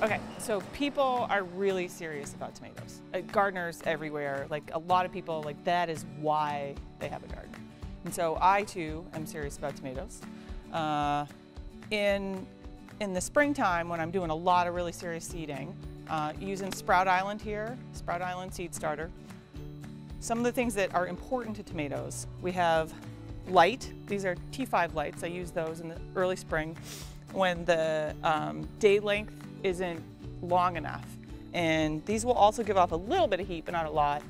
Okay, so people are really serious about tomatoes. Gardeners everywhere, like a lot of people, like that is why they have a garden. And so I too am serious about tomatoes. In the springtime, when I'm doing a lot of really serious seeding, using Sprout Island here, Sprout Island seed starter. Some of the things that are important to tomatoes, we have light. These are T5 lights. I use those in the early spring when the day length isn't long enough. And these will also give off a little bit of heat, but not a lot.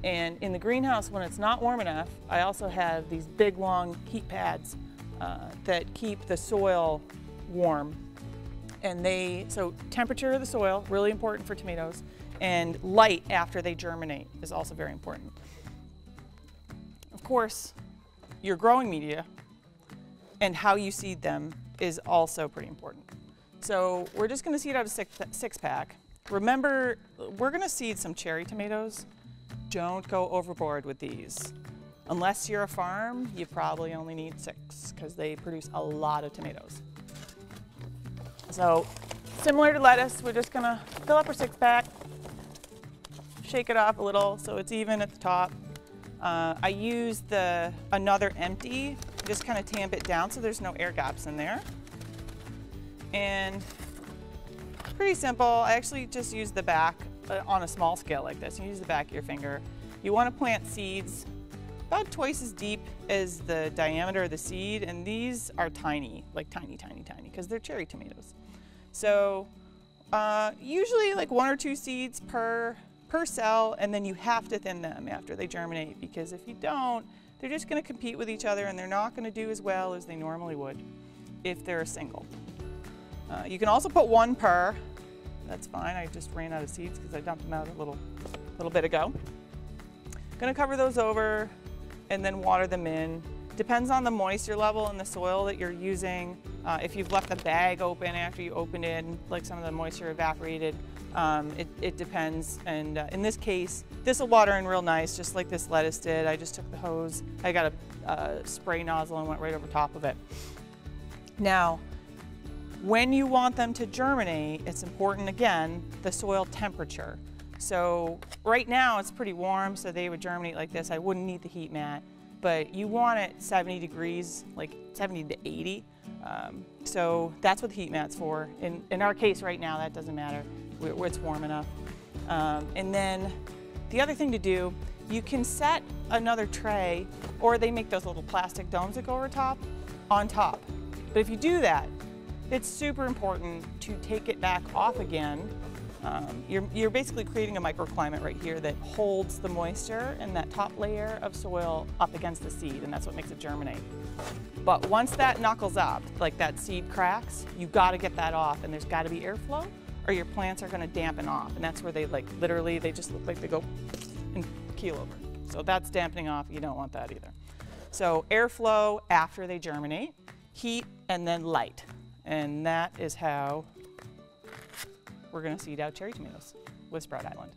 And in the greenhouse, when it's not warm enough, I also have these big, long heat pads that keep the soil warm. And so temperature of the soil, really important for tomatoes, and light after they germinate is also very important. Of course, your growing media and how you seed them is also pretty important. So we're just going to seed out a six pack. Remember, we're going to seed some cherry tomatoes. Don't go overboard with these. Unless you're a farm, you probably only need 6 because they produce a lot of tomatoes. So similar to lettuce, we're just going to fill up our 6 pack, shake it off a little so it's even at the top. I use another empty, just kind of tamp it down so there's no air gaps in there. And pretty simple. I actually just use the back on a small scale like this. You use the back of your finger. You want to plant seeds about twice as deep as the diameter of the seed, and these are tiny, like tiny, tiny, tiny, because they're cherry tomatoes. So usually like 1 or 2 seeds per cell, and then you have to thin them after they germinate, because if you don't, they're just going to compete with each other and they're not going to do as well as they normally would if they're a single. You can also put 1 per. That's fine. I just ran out of seeds because I dumped them out a little bit ago. Going to cover those over and then water them in. Depends on the moisture level in the soil that you're using. If you've left the bag open after you opened it, like some of the moisture evaporated, it depends. And in this case, this will water in real nice, just like this lettuce did. I just took the hose, I got a spray nozzle and went right over top of it. Now, when you want them to germinate, it's important, again, the soil temperature. So right now it's pretty warm, so they would germinate like this. I wouldn't need the heat mat, but you want it 70 degrees, like 70 to 80. So that's what the heat mat's for. In our case right now, that doesn't matter. It's warm enough. And then the other thing to do, you can set another tray, or they make those little plastic domes that go over top, on top. But if you do that, it's super important to take it back off again. You're basically creating a microclimate right here that holds the moisture and that top layer of soil up against the seed, and that's what makes it germinate. But once that knuckles up, like that seed cracks, you've got to get that off, and there's got to be airflow or your plants are going to dampen off, and that's where they literally they just look like they go and keel over. So that's dampening off. You don't want that either. So airflow after they germinate, heat, and then light. And that is how we're going to seed out cherry tomatoes with Sprout Island.